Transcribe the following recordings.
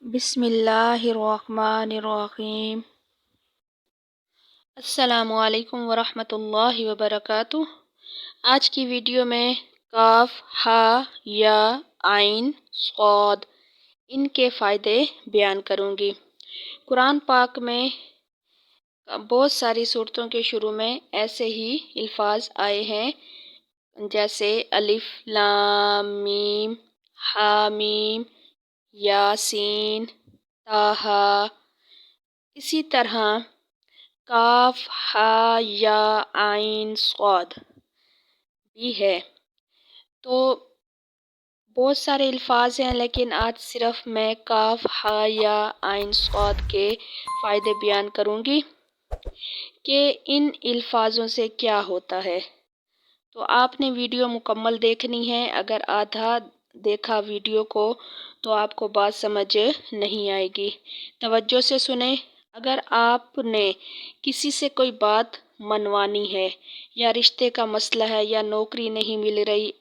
बिस्मिल्लाहिर्रहमानिर्रहीम। अस्सलामुअलैकुम वरहमतुल्लाहि वबरकातुह। आज की वीडियो में काफ, हा, या, आइन, सौद इनके फ़ायदे बयान करूँगी। कुरान पाक में बहुत सारी सूरतों के शुरू में ऐसे ही अल्फाज आए हैं, जैसे अलिफ लाम मीम, हा मीम, यासीन, ताहा। इसी तरह काफ, हा, या, आइन, सौद भी है। तो बहुत सारे अल्फाज हैं, लेकिन आज सिर्फ मैं काफ, हा, या, आइन, सौद के फ़ायदे बयान करूँगी कि इन अल्फाजों से क्या होता है। तो आपने वीडियो मुकम्मल देखनी है। अगर आधा देखा वीडियो को तो आपको बात समझ नहीं आएगी। तवज्जो से सुने। अगर आपने किसी से कोई बात मनवानी है, या रिश्ते का मसला है, या नौकरी नहीं मिल रही,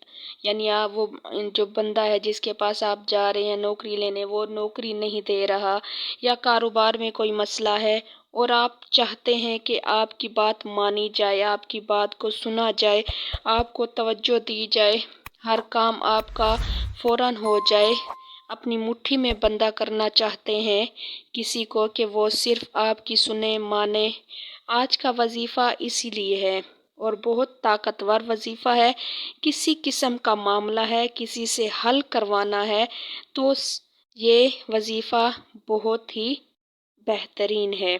यानी आप वो जो बंदा है जिसके पास आप जा रहे हैं नौकरी लेने, वो नौकरी नहीं दे रहा, या कारोबार में कोई मसला है और आप चाहते हैं कि आपकी बात मानी जाए, आपकी बात को सुना जाए, आपको तवज्जो दी जाए, हर काम आपका फ़ौरन हो जाए, अपनी मुट्ठी में बंदा करना चाहते हैं किसी को कि वो सिर्फ आपकी सुने माने। आज का वजीफ़ा इसीलिए है और बहुत ताकतवर वजीफ़ा है। किसी किस्म का मामला है, किसी से हल करवाना है, तो ये वजीफ़ा बहुत ही बेहतरीन है।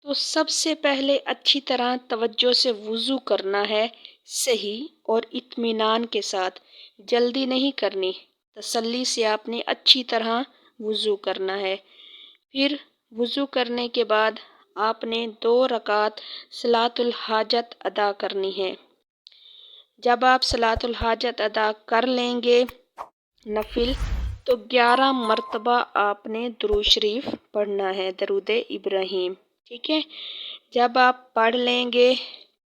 तो सबसे पहले अच्छी तरह तवज्जो से वुज़ू करना है, सही और इत्मीनान के साथ। जल्दी नहीं करनी, तसल्ली से आपने अच्छी तरह वुज़ू करना है। फिर वुज़ू करने के बाद आपने 2 रकात सलातुल हाजत अदा करनी है। जब आप सलातुल हाजत अदा कर लेंगे नफिल, तो 11 मरतबा आपने दुरूद शरीफ पढ़ना है, दरूद इब्राहीम। ठीक है। जब आप पढ़ लेंगे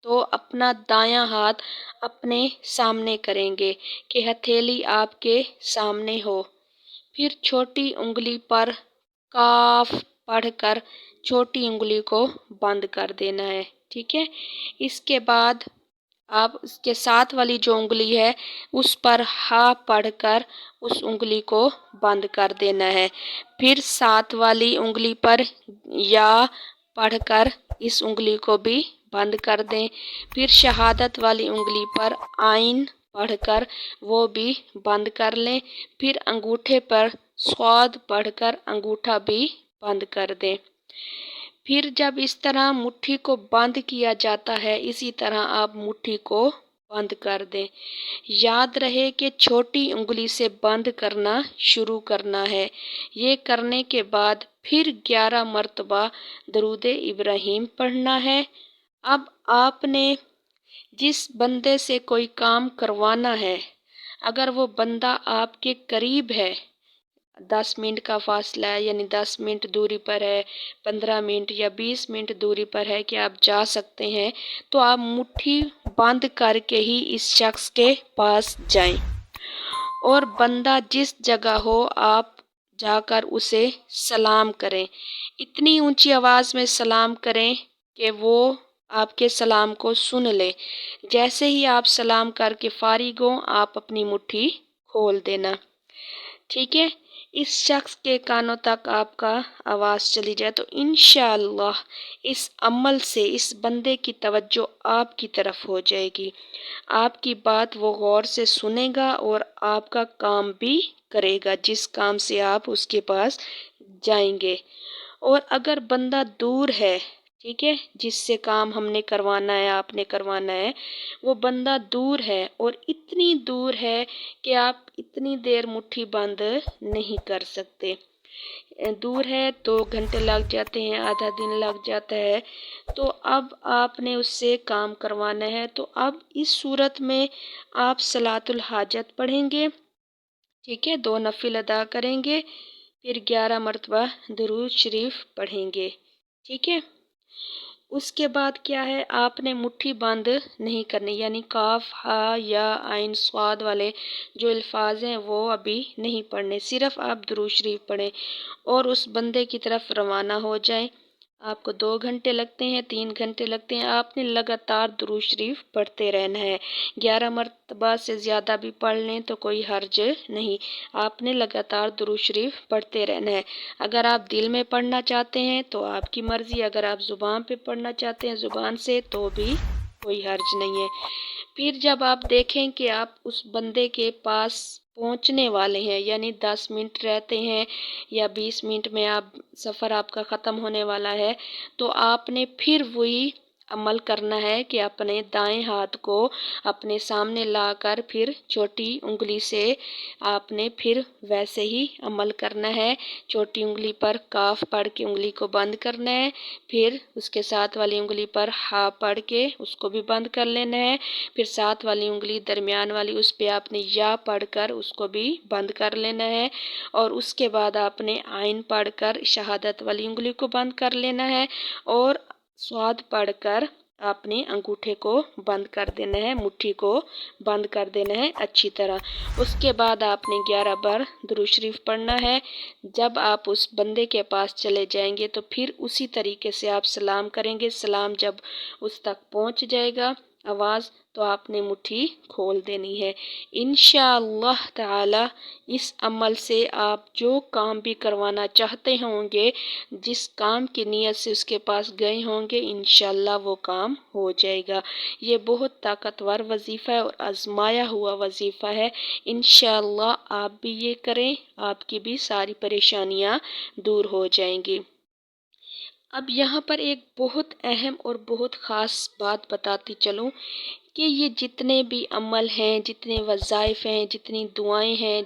तो अपना दायां हाथ अपने सामने करेंगे कि हथेली आपके सामने हो। फिर छोटी उंगली पर काफ पढ़कर छोटी उंगली को बंद कर देना है। ठीक है। इसके बाद आप उसके साथ वाली जो उंगली है उस पर हा पढ़कर उस उंगली को बंद कर देना है। फिर साथ वाली उंगली पर या पढ़कर इस उंगली को भी बंद कर दें। फिर शहादत वाली उंगली पर आइन पढ़कर वो भी बंद कर लें। फिर अंगूठे पर स्वाद पढ़कर अंगूठा भी बंद कर दें। फिर जब इस तरह मुट्ठी को बंद किया जाता है, इसी तरह आप मुट्ठी को बंद कर दें। याद रहे कि छोटी उंगली से बंद करना शुरू करना है। ये करने के बाद फिर 11 मरतबा दरूद इब्राहीम पढ़ना है। अब आपने जिस बंदे से कोई काम करवाना है, अगर वो बंदा आपके करीब है, 10 मिनट का फासला है, यानी 10 मिनट दूरी पर है, 15 मिनट या 20 मिनट दूरी पर है कि आप जा सकते हैं, तो आप मुट्ठी बंद करके ही इस शख्स के पास जाएं। और बंदा जिस जगह हो आप जाकर उसे सलाम करें। इतनी ऊंची आवाज़ में सलाम करें कि वो आपके सलाम को सुन ले। जैसे ही आप सलाम करके फारिग हो, आप अपनी मुट्ठी खोल देना। ठीक है। इस शख्स के कानों तक आपका आवाज़ चली जाए तो इंशाअल्लाह इस अमल से इस बंदे की तवज्जो आपकी तरफ हो जाएगी। आपकी बात वो गौर से सुनेगा और आपका काम भी करेगा जिस काम से आप उसके पास जाएंगे। और अगर बंदा दूर है, ठीक है, जिससे काम हमने करवाना है, आपने करवाना है, वो बंदा दूर है और इतनी दूर है कि आप इतनी देर मुट्ठी बंद नहीं कर सकते। दूर है, 2 घंटे लग जाते हैं, आधा दिन लग जाता है, तो अब आपने उससे काम करवाना है। तो अब इस सूरत में आप सलातुल हाजत पढ़ेंगे। ठीक है। 2 नफिल अदा करेंगे, फिर 11 मरतबा दुरूद शरीफ पढ़ेंगे। ठीक है। اس کے بعد کیا ہے، آپ نے مٹھی بند نہیں کرنی، یعنی کاف ہا یا عین صاد والے جو الفاظ ہیں وہ ابھی نہیں پڑھنے، صرف آپ درود شریف پڑھیں اور اس بندے کی طرف روانہ ہو جائیں۔ آپ کو 2 گھنٹے لگتے ہیں، 3 گھنٹے لگتے ہیں، آپ نے لگاتار درود شریف پڑھتے رہنا ہے۔ 11 مرتبہ سے زیادہ بھی پڑھ لیں تو کوئی حرج نہیں، آپ نے لگاتار درود شریف پڑھتے رہنا ہے۔ اگر آپ دل میں پڑھنا چاہتے ہیں تو آپ کی مرضی، اگر آپ زبان پہ پڑھنا چاہتے ہیں زبان سے تو بھی کوئی حرج نہیں ہے۔ پھر جب آپ دیکھیں کہ آپ اس بندے کے پاس پہنچنے والے ہیں، یعنی 10 منٹ رہتے ہیں یا 20 منٹ میں سفر آپ کا ختم ہونے والا ہے، تو آپ نے پھر وہی عمل کرنا ہے کہ اپنے دائیں ہاتھ کو اپنے سامنے لا کر پھر چھوٹی انگلی سے آپ نے پھر ویسے ہی عمل کرنا ہے۔ چھوٹی انگلی پر کاف پڑھ کے انگلی کو بند کرنا ہے، پھر اس کے ساتھ والی انگلی پر ہا پڑھ کے اس کو بھی بند کر لینا ہے، پھر ساتھ والی انگلی درمیان والی اس پہ آپ نے یا پڑھ کر اس کو بھی بند کر لینا ہے، اور اس کے بعد آپ نے عین پڑھ کر شہادت والی انگلی کو بند کر لینا ہے، اور صاد پڑھ کر آپ نے انگوٹھے کو بند کر دینا ہے، مٹھی کو بند کر دینا ہے اچھی طرح۔ اس کے بعد آپ نے 11 بار درود شریف پڑھنا ہے۔ جب آپ اس بندے کے پاس چلے جائیں گے تو پھر اسی طریقے سے آپ سلام کریں گے۔ سلام جب اس تک پہنچ جائے گا آواز تو آپ نے مٹھی کھول دینی ہے۔ انشاءاللہ تعالی اس عمل سے آپ جو کام بھی کروانا چاہتے ہوں گے، جس کام کی نیت سے اس کے پاس گئے ہوں گے، انشاءاللہ وہ کام ہو جائے گا۔ یہ بہت طاقتور وظیفہ ہے اور آزمایا ہوا وظیفہ ہے۔ انشاءاللہ آپ بھی یہ کریں، آپ کی بھی ساری پریشانیاں دور ہو جائیں گی۔ اب یہاں پر ایک بہت اہم اور بہت خاص بات بتاتی چلوں کہ یہ جتنے بھی عمل ہیں، جتنے وظائف ہیں، جتنی دعائیں ہیں،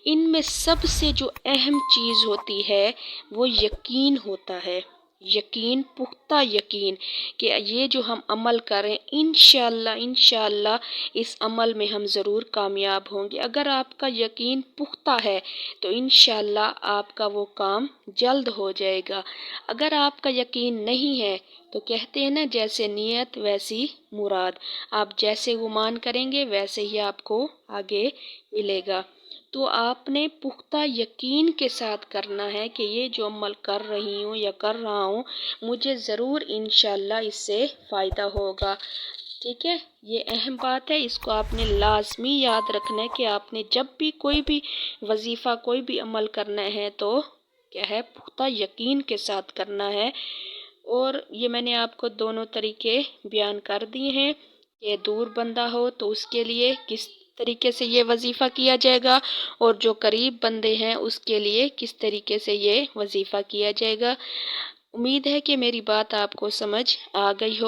ان میں سب سے جو اہم چیز ہوتی ہے وہ یقین ہوتا ہے۔ یقین، پختہ یقین کہ یہ جو ہم عمل کریں انشاءاللہ اس عمل میں ہم ضرور کامیاب ہوں گے۔ اگر آپ کا یقین پختہ ہے تو انشاءاللہ آپ کا وہ کام جلد ہو جائے گا۔ اگر آپ کا یقین نہیں ہے تو کہتے ہیں نا، جیسے نیت ویسی مراد، آپ جیسے گمان کریں گے ویسے ہی آپ کو آگے ملے گا۔ تو آپ نے پختہ یقین کے ساتھ کرنا ہے کہ یہ جو عمل کر رہی ہوں یا کر رہا ہوں مجھے ضرور انشاءاللہ اس سے فائدہ ہوگا۔ ٹھیک ہے، یہ اہم بات ہے، اس کو آپ نے لازمی یاد رکھنا ہے کہ آپ نے جب بھی کوئی بھی وظیفہ، کوئی بھی عمل کرنا ہے تو کیا ہے، پختہ یقین کے ساتھ کرنا ہے۔ اور یہ میں نے آپ کو دونوں طریقے بیان کر دیے ہیں کہ دور بندہ ہو تو اس کے لیے کس طریقے سے یہ وظیفہ کیا جائے گا، اور جو قریب بندے ہیں اس کے لیے کس طریقے سے یہ وظیفہ کیا جائے گا۔ امید ہے کہ میری بات آپ کو سمجھ آ گئی ہو۔